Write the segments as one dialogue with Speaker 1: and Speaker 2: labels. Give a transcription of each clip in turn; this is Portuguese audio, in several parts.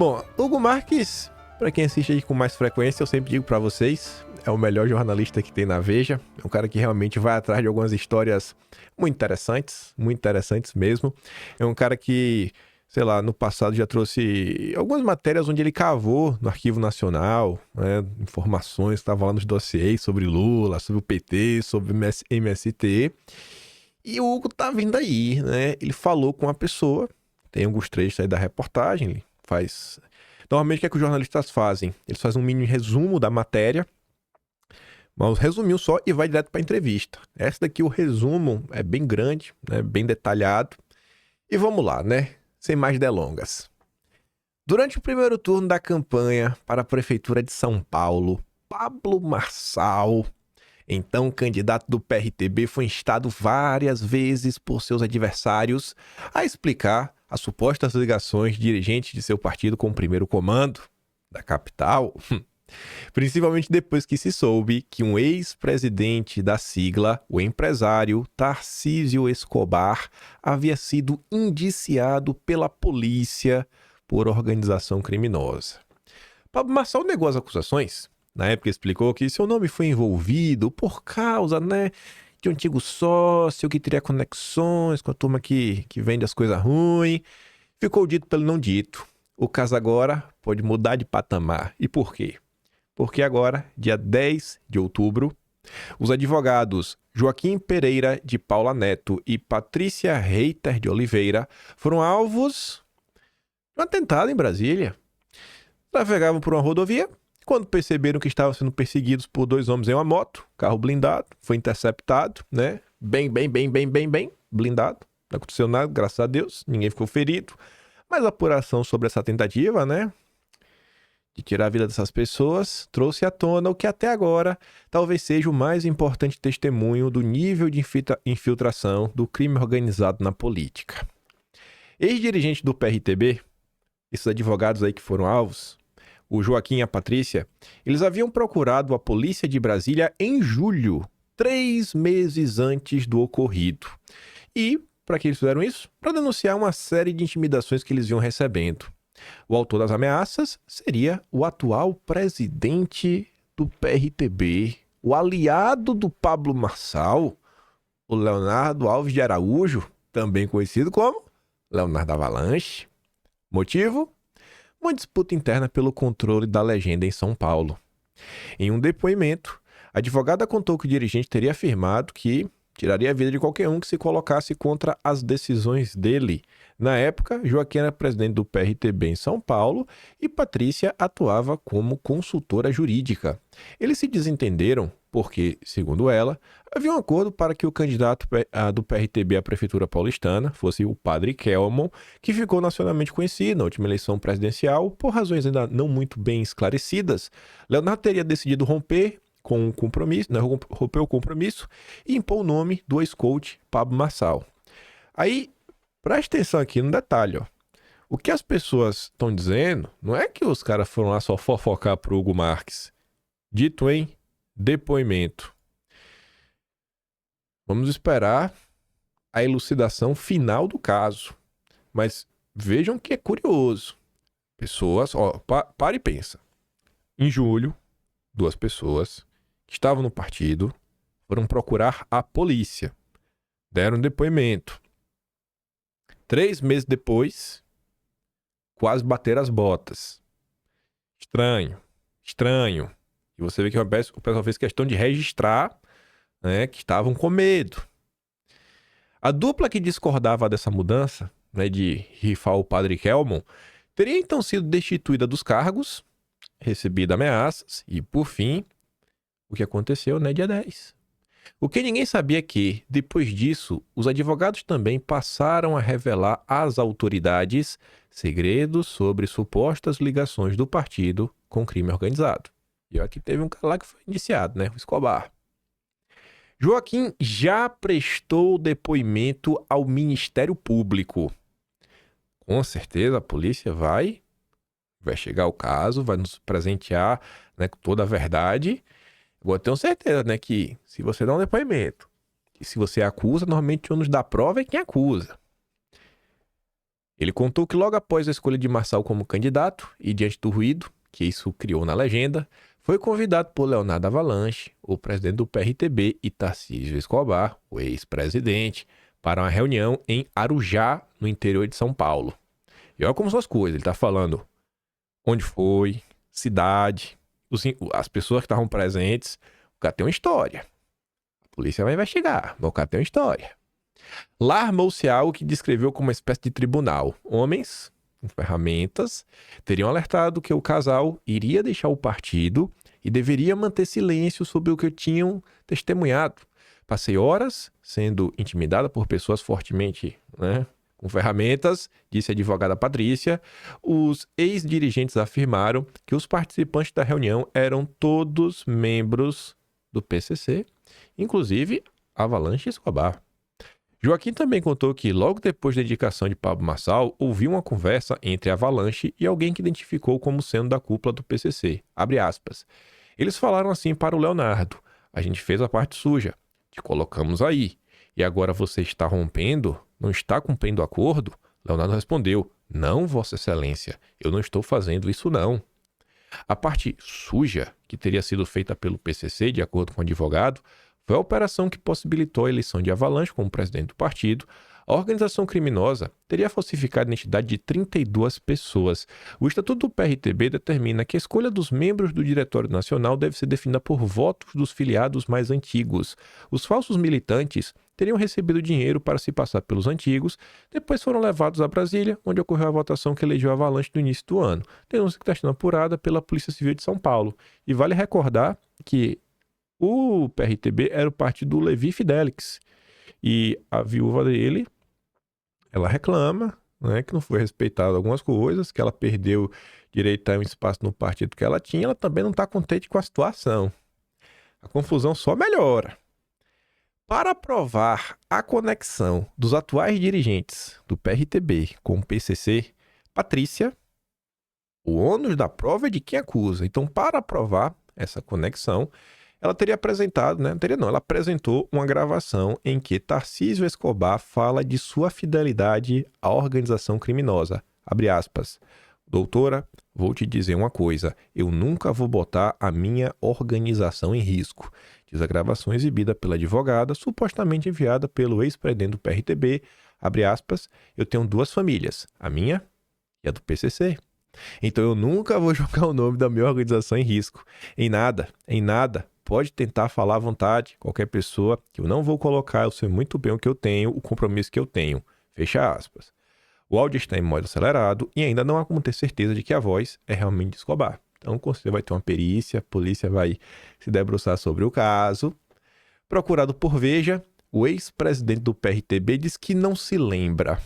Speaker 1: Bom, Hugo Marques, para quem assiste aí com mais frequência, eu sempre digo para vocês, é o melhor jornalista que tem na Veja. É um cara que realmente vai atrás de algumas histórias muito interessantes mesmo. É um cara que, sei lá, no passado já trouxe algumas matérias onde ele cavou no Arquivo Nacional, né, informações que estavam lá nos dossiês sobre Lula, sobre o PT, sobre o MST. E o Hugo tá vindo aí, né? Ele falou com uma pessoa, tem alguns trechos aí da reportagem, ele faz... Normalmente o que é que os jornalistas fazem? Eles fazem um mini resumo da matéria, mas resumiu só e vai direto para a entrevista. Essa daqui, o resumo é bem grande, né? Bem detalhado. E vamos lá, né? Sem mais delongas. Durante o primeiro turno da campanha para a Prefeitura de São Paulo, Pablo Marçal, então candidato do PRTB, foi instado várias vezes por seus adversários a explicar as supostas ligações de dirigentes de seu partido com o primeiro comando da capital, principalmente depois que se soube que um ex-presidente da sigla, o empresário Tarcísio Escobar, havia sido indiciado pela polícia por organização criminosa. Pablo Marçal negou as acusações. Na época explicou que seu nome foi envolvido por causa, né, de um antigo sócio que teria conexões com a turma que vende as coisas ruins. Ficou dito pelo não dito. O caso agora pode mudar de patamar. E por quê? Porque agora, dia 10 de outubro, os advogados Joaquim Pereira de Paula Neto e Patrícia Reiter de Oliveira foram alvos de um atentado em Brasília. Trafegavam por uma rodovia. Quando perceberam que estavam sendo perseguidos por dois homens em uma moto, carro blindado, foi interceptado, né? Bem blindado. Não aconteceu nada, graças a Deus, ninguém ficou ferido. Mas a apuração sobre essa tentativa, né, de tirar a vida dessas pessoas, trouxe à tona o que até agora talvez seja o mais importante testemunho do nível de infiltração do crime organizado na política. Ex-dirigente do PRTB, esses advogados aí que foram alvos, o Joaquim e a Patrícia, eles haviam procurado a polícia de Brasília em julho, 3 meses antes do ocorrido. E, para que eles fizeram isso? Para denunciar uma série de intimidações que eles iam recebendo. O autor das ameaças seria o atual presidente do PRTB, o aliado do Pablo Marçal, o Leonardo Alves de Araújo, também conhecido como Leonardo Avalanche. Motivo? Uma disputa interna pelo controle da legenda em São Paulo. Em um depoimento, a advogada contou que o dirigente teria afirmado que tiraria a vida de qualquer um que se colocasse contra as decisões dele. Na época, Joaquim era presidente do PRTB em São Paulo e Patrícia atuava como consultora jurídica. Eles se desentenderam porque, segundo ela, havia um acordo para que o candidato do PRTB à Prefeitura Paulistana fosse o Padre Kelmon, que ficou nacionalmente conhecido na última eleição presidencial. Por razões ainda não muito bem esclarecidas, Leonardo teria decidido romper com o compromisso, né, rompeu o compromisso e impôs o nome do ex-coach Pablo Marçal. Aí, preste atenção aqui no detalhe, ó. O que as pessoas estão dizendo não é que os caras foram lá só fofocar pro Hugo Marques. Dito em depoimento. Vamos esperar a elucidação final do caso. Mas vejam que é curioso. Pessoas, ó, para e pensa. Em julho, 2 pessoas que estavam no partido foram procurar a polícia. Deram depoimento. 3 meses depois, quase bateram as botas. Estranho. E você vê que o pessoal fez questão de registrar, né, que estavam com medo. A dupla que discordava dessa mudança, né, de rifar o Padre Kelmon, teria então sido destituída dos cargos, recebida ameaças e, por fim, o que aconteceu, né, dia 10. O que ninguém sabia é que, depois disso, os advogados também passaram a revelar às autoridades segredos sobre supostas ligações do partido com crime organizado. E aqui teve um cara lá que foi indiciado, né, o Escobar. Joaquim já prestou depoimento ao Ministério Público. Com certeza a polícia vai investigar o caso, vai nos presentear, né, com toda a verdade. Agora, tenho certeza, né, que se você dá um depoimento e se você acusa, normalmente o ônus da prova é quem acusa. Ele contou que logo após a escolha de Marçal como candidato, e diante do ruído que isso criou na legenda, foi convidado por Leonardo Avalanche, o presidente do PRTB, e Tarcísio Escobar, o ex-presidente, para uma reunião em Arujá, no interior de São Paulo. E olha como são as coisas, ele está falando onde foi, cidade, as pessoas que estavam presentes. O cara tem uma história. A polícia vai investigar, mas o cara tem uma história. Lá armou-se algo que descreveu como uma espécie de tribunal. Homens com ferramentas teriam alertado que o casal iria deixar o partido e deveria manter silêncio sobre o que tinham testemunhado. Passei horas sendo intimidada por pessoas fortemente, com ferramentas, disse a advogada Patrícia. Os ex-dirigentes afirmaram que os participantes da reunião eram todos membros do PCC, inclusive Avalanche Escobar. Joaquim também contou que, logo depois da indicação de Pablo Marçal, ouviu uma conversa entre Avalanche e alguém que identificou como sendo da cúpula do PCC. Abre aspas. Eles falaram assim para o Leonardo: a gente fez a parte suja, te colocamos aí, e agora você está rompendo, não está cumprindo o acordo? Leonardo respondeu: não, Vossa Excelência, eu não estou fazendo isso não. A parte suja, que teria sido feita pelo PCC, de acordo com o advogado, foi a operação que possibilitou a eleição de Avalanche como presidente do partido. A organização criminosa teria falsificado a identidade de 32 pessoas. O Estatuto do PRTB determina que a escolha dos membros do Diretório Nacional deve ser definida por votos dos filiados mais antigos. Os falsos militantes teriam recebido dinheiro para se passar pelos antigos, depois foram levados a Brasília, onde ocorreu a votação que elegeu Avalanche no início do ano. Denúncia que está sendo apurada pela Polícia Civil de São Paulo. E vale recordar que o PRTB era o partido do Levi Fidelix. E a viúva dele, ela reclama, que não foi respeitado algumas coisas, que ela perdeu direito a um espaço no partido que ela tinha. Ela também não está contente com a situação. A confusão só melhora. Para provar a conexão dos atuais dirigentes do PRTB com o PCC, Patrícia, o ônus da prova é de quem acusa. Então, para provar essa conexão, ela teria apresentado, ela apresentou uma gravação em que Tarcísio Escobar fala de sua fidelidade à organização criminosa. Abre aspas. Doutora, vou te dizer uma coisa, eu nunca vou botar a minha organização em risco. Diz a gravação exibida pela advogada, supostamente enviada pelo ex-presidente do PRTB. Abre aspas, eu tenho duas famílias, a minha e a do PCC. Então eu nunca vou jogar o nome da minha organização em risco. Em nada. Pode tentar falar à vontade, qualquer pessoa, que eu não vou colocar, eu sei muito bem o que eu tenho, o compromisso que eu tenho. Fecha aspas. O áudio está em modo acelerado e ainda não há como ter certeza de que a voz é realmente de Escobar. Então você vai ter uma perícia, a polícia vai se debruçar sobre o caso. Procurado por Veja, o ex-presidente do PRTB diz que não se lembra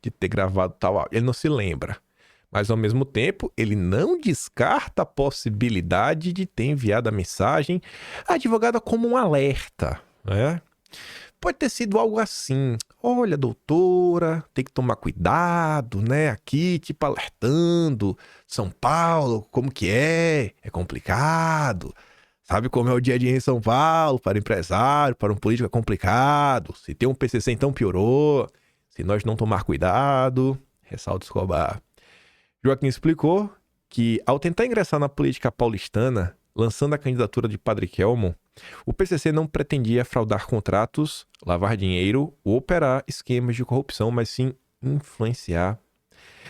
Speaker 1: de ter gravado tal áudio. Ele não se lembra. Mas, ao mesmo tempo, ele não descarta a possibilidade de ter enviado a mensagem à advogada como um alerta, Pode ter sido algo assim: olha, doutora, tem que tomar cuidado, aqui, tipo, alertando, São Paulo, como que é complicado. Sabe como é o dia a dia em São Paulo, para empresário, para um político é complicado. Se tem um PCC, então piorou. Se nós não tomar cuidado, ressalta Escobar. Joaquim explicou que, ao tentar ingressar na política paulistana, lançando a candidatura de Padre Kelmon, o PCC não pretendia fraudar contratos, lavar dinheiro ou operar esquemas de corrupção, mas sim influenciar.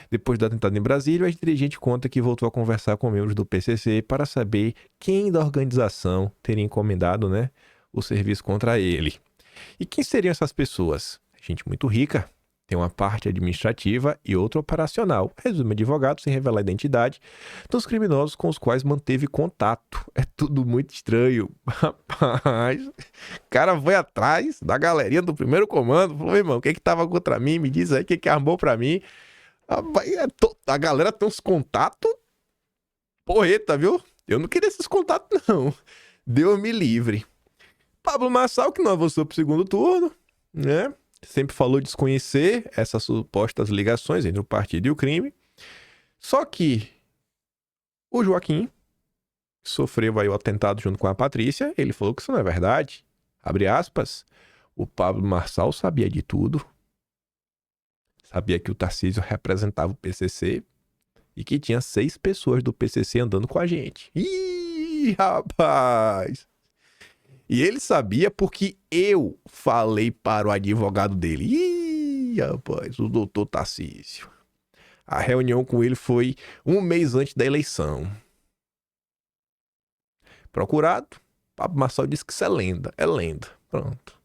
Speaker 1: Depois do atentado em Brasília, o ex-dirigente conta que voltou a conversar com membros do PCC para saber quem da organização teria encomendado, o serviço contra ele. E quem seriam essas pessoas? Gente muito rica. Tem uma parte administrativa e outra operacional. Resume advogado sem revelar a identidade dos criminosos com os quais manteve contato. É tudo muito estranho. Rapaz, o cara foi atrás da galerinha do primeiro comando. Falou, irmão, o que tava contra mim? Me diz aí o que armou pra mim. Rapaz, a galera tem uns contatos porreta, viu? Eu não queria esses contatos, não. Deus me livre. Pablo Marçal, que não avançou pro segundo turno, sempre falou desconhecer essas supostas ligações entre o partido e o crime. Só que o Joaquim, que sofreu aí o atentado junto com a Patrícia, ele falou que isso não é verdade. Abre aspas, o Pablo Marçal sabia de tudo. Sabia que o Tarcísio representava o PCC e que tinha 6 pessoas do PCC andando com a gente. Ih, rapaz! E ele sabia porque eu falei para o advogado dele. Ih, rapaz, o doutor Tarcísio. A reunião com ele foi um mês antes da eleição. Procurado, Pablo Marçal disse que isso é lenda. É lenda. Pronto.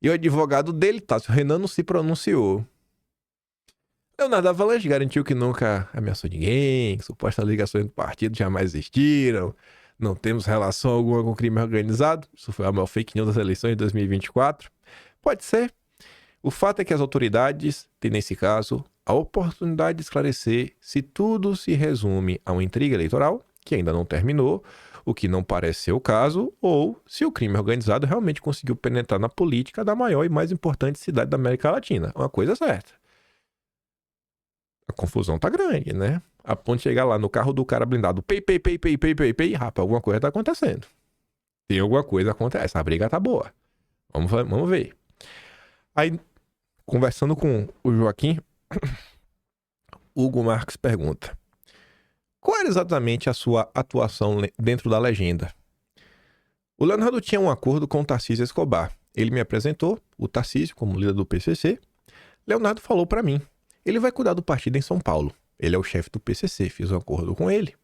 Speaker 1: E o advogado dele, Tássio Renan, não se pronunciou. Leonardo Avalanche garantiu que nunca ameaçou ninguém, que supostas ligações do partido jamais existiram, não temos relação alguma com o crime organizado. Isso foi a maior fake news das eleições de 2024. Pode ser. O fato é que as autoridades têm, nesse caso, a oportunidade de esclarecer se tudo se resume a uma intriga eleitoral, que ainda não terminou, o que não parece ser o caso, ou se o crime organizado realmente conseguiu penetrar na política da maior e mais importante cidade da América Latina. Uma coisa é certa. A confusão tá grande, né? A ponto de chegar lá no carro do cara blindado, pei, rapaz, alguma coisa tá acontecendo. Tem alguma coisa acontecendo. A briga tá boa. Vamos ver. Aí, conversando com o Joaquim, Hugo Marques pergunta: qual era exatamente a sua atuação dentro da legenda? O Leonardo tinha um acordo com o Tarcísio Escobar. Ele me apresentou, o Tarcísio, como líder do PCC. Leonardo falou para mim: ele vai cuidar do partido em São Paulo. Ele é o chefe do PCC, fiz um acordo com ele.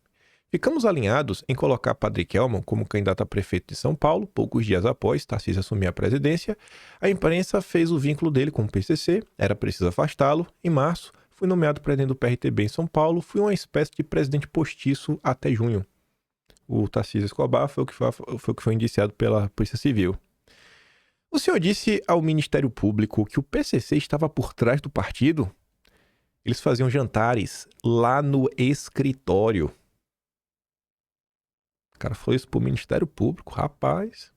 Speaker 1: Ficamos alinhados em colocar Padre Kelman como candidato a prefeito de São Paulo. Poucos dias após Tarcísio assumir a presidência, a imprensa fez o vínculo dele com o PCC, era preciso afastá-lo. Em março, fui nomeado presidente do PRTB em São Paulo, fui uma espécie de presidente postiço até junho. O Tarcísio Escobar foi o que foi indiciado pela Polícia Civil. O senhor disse ao Ministério Público que o PCC estava por trás do partido? Eles faziam jantares lá no escritório. O cara falou isso pro Ministério Público. Rapaz,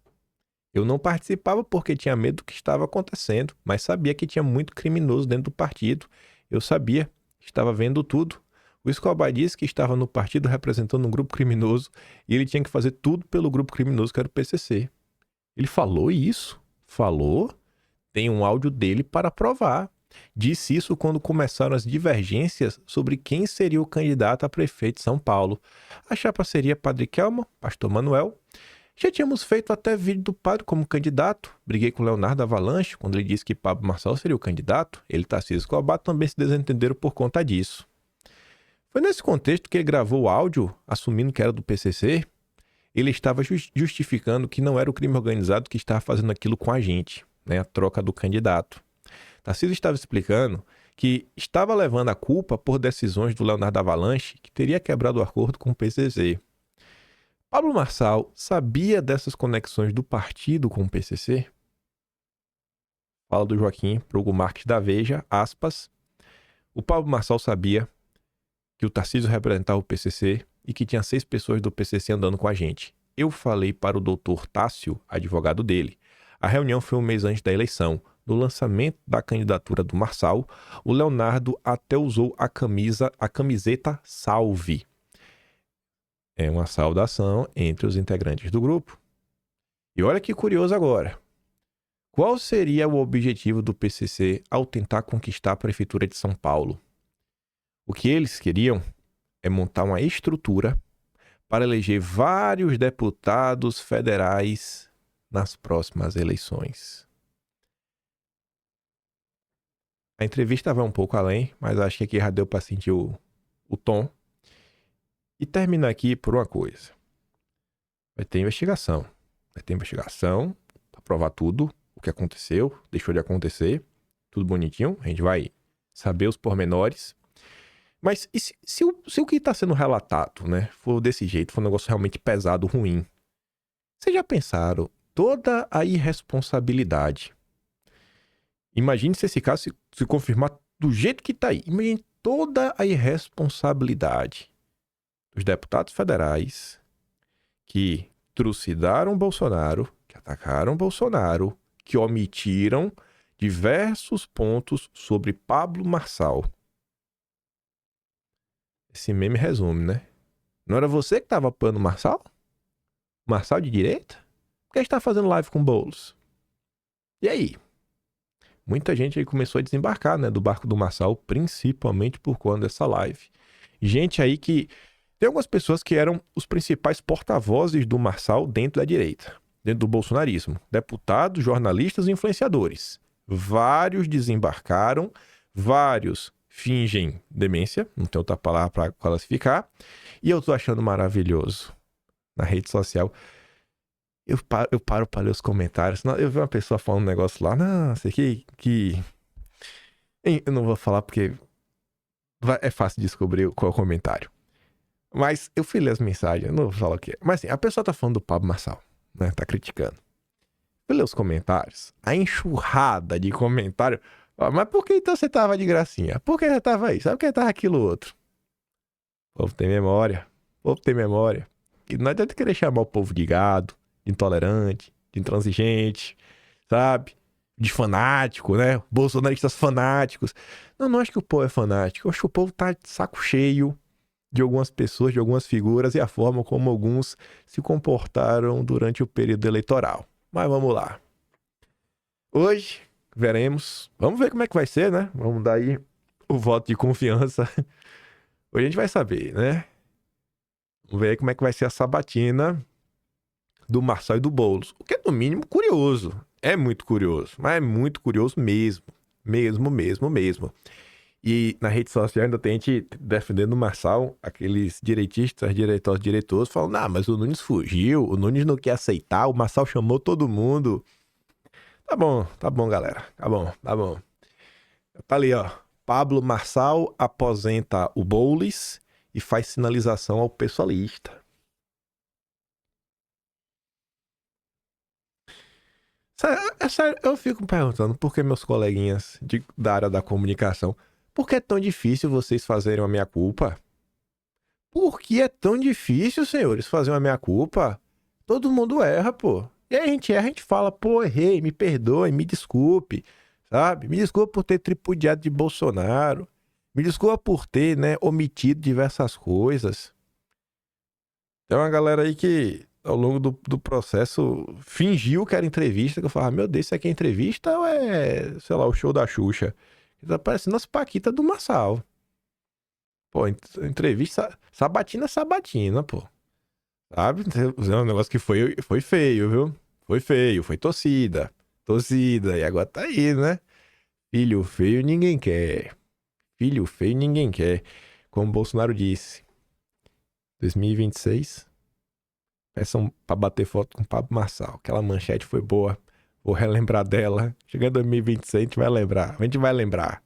Speaker 1: eu não participava porque tinha medo do que estava acontecendo, mas sabia que tinha muito criminoso dentro do partido. Eu sabia, estava vendo tudo. O Escobar disse que estava no partido representando um grupo criminoso e ele tinha que fazer tudo pelo grupo criminoso que era o PCC. Ele falou isso? Falou? Tem um áudio dele para provar. Disse isso quando começaram as divergências sobre quem seria o candidato a prefeito de São Paulo. A chapa seria Padre Kelman, Pastor Manuel. Já tínhamos feito até vídeo do padre como candidato. Briguei com Leonardo Avalanche quando ele disse que Pablo Marçal seria o candidato. Ele e Tarcísio Escobar também se desentenderam por conta disso. Foi nesse contexto que ele gravou o áudio, assumindo que era do PCC. Ele estava justificando que não era o crime organizado que estava fazendo aquilo com a gente, né? A troca do candidato. Tarcísio estava explicando que estava levando a culpa por decisões do Leonardo Avalanche, que teria quebrado o acordo com o PCC. Pablo Marçal sabia dessas conexões do partido com o PCC? Fala do Joaquim para o Hugo Marques da Veja, aspas. O Pablo Marçal sabia que o Tarcísio representava o PCC e que tinha 6 pessoas do PCC andando com a gente. Eu falei para o doutor Tássio, advogado dele. A reunião foi um mês antes da eleição. No lançamento da candidatura do Marçal, o Leonardo até usou a camiseta Salve. É uma saudação entre os integrantes do grupo. E olha que curioso agora. Qual seria o objetivo do PCC ao tentar conquistar a prefeitura de São Paulo? O que eles queriam é montar uma estrutura para eleger vários deputados federais nas próximas eleições. A entrevista vai um pouco além, mas acho que aqui já deu para sentir o tom. E termina aqui por uma coisa. Vai ter investigação. Para provar tudo o que aconteceu, deixou de acontecer. Tudo bonitinho. A gente vai saber os pormenores. Mas e se o que está sendo relatado, né, for desse jeito, for um negócio realmente pesado, ruim? Vocês já pensaram toda a irresponsabilidade? Imagine se esse caso se confirmar do jeito que está aí. Imagine toda a irresponsabilidade dos deputados federais que trucidaram Bolsonaro, que atacaram Bolsonaro, que omitiram diversos pontos sobre Pablo Marçal. Esse meme resume, né? Não era você que estava apoiando o Marçal? Marçal de direita? Por que está fazendo live com Boulos? E aí? Muita gente aí começou a desembarcar, né, do barco do Marçal, principalmente por conta dessa live. Gente aí que... Tem algumas pessoas que eram os principais porta-vozes do Marçal dentro da direita, dentro do bolsonarismo. Deputados, jornalistas e influenciadores. Vários desembarcaram, vários fingem demência, não tem outra palavra para classificar. E eu tô achando maravilhoso. Na rede social, eu paro para ler os comentários. Eu vi uma pessoa falando um negócio lá, não sei que... Eu não vou falar porque é fácil descobrir qual é o comentário. Mas eu fui ler as mensagens, eu não vou falar o que é. Mas assim, a pessoa tá falando do Pablo Marçal, né? Tá criticando. Eu ler os comentários, a enxurrada de comentário. Ó, mas por que então você tava de gracinha? Por que você tava aí? Sabe por que tava aquilo outro? O povo tem memória. O povo tem memória. E não adianta querer chamar o povo de gado, de intolerante, de intransigente, sabe? De fanático, né? Bolsonaristas fanáticos. Não acho que o povo é fanático. Eu acho que o povo tá de saco cheio de algumas pessoas, de algumas figuras e a forma como alguns se comportaram durante o período eleitoral. Mas vamos lá. Hoje, veremos. Vamos ver como é que vai ser, né? Vamos dar aí o voto de confiança. Hoje a gente vai saber, né? Vamos ver como é que vai ser a sabatina do Marçal e do Boulos. O que é, no mínimo, curioso. É muito curioso, mas é muito curioso mesmo. Mesmo. E na rede social ainda tem gente defendendo o Marçal, aqueles direitistas, diretores, falando, mas o Nunes fugiu, o Nunes não quer aceitar, o Marçal chamou todo mundo. Tá bom, galera. Tá bom. Tá ali, ó. Pablo Marçal aposenta o Boulos e faz sinalização ao pessoalista. Sério, eu fico perguntando por que meus coleguinhas da área da comunicação, por que é tão difícil vocês fazerem uma meia-culpa? Por que é tão difícil, senhores, fazer uma meia-culpa? Todo mundo erra, pô. E aí a gente erra, a gente fala, pô, errei, me perdoe, me desculpe, sabe? Me desculpa por ter tripudiado de Bolsonaro. Me desculpa por ter, né, omitido diversas coisas. Tem uma galera aí que, ao longo do processo, fingiu que era entrevista, que eu falava, meu Deus, isso aqui é entrevista ou é, sei lá, o show da Xuxa? Tá parecendo as paquitas do Marçal. Pô, entrevista, sabatina, pô. Sabe? É um negócio que foi feio, viu? Foi feio, foi torcida. E agora tá aí, né? Filho feio ninguém quer. Filho feio ninguém quer. Como o Bolsonaro disse. 2026. Peçam pra bater foto com o Pablo Marçal. Aquela manchete foi boa. Vou relembrar dela. Chegando em 2026, a gente vai lembrar.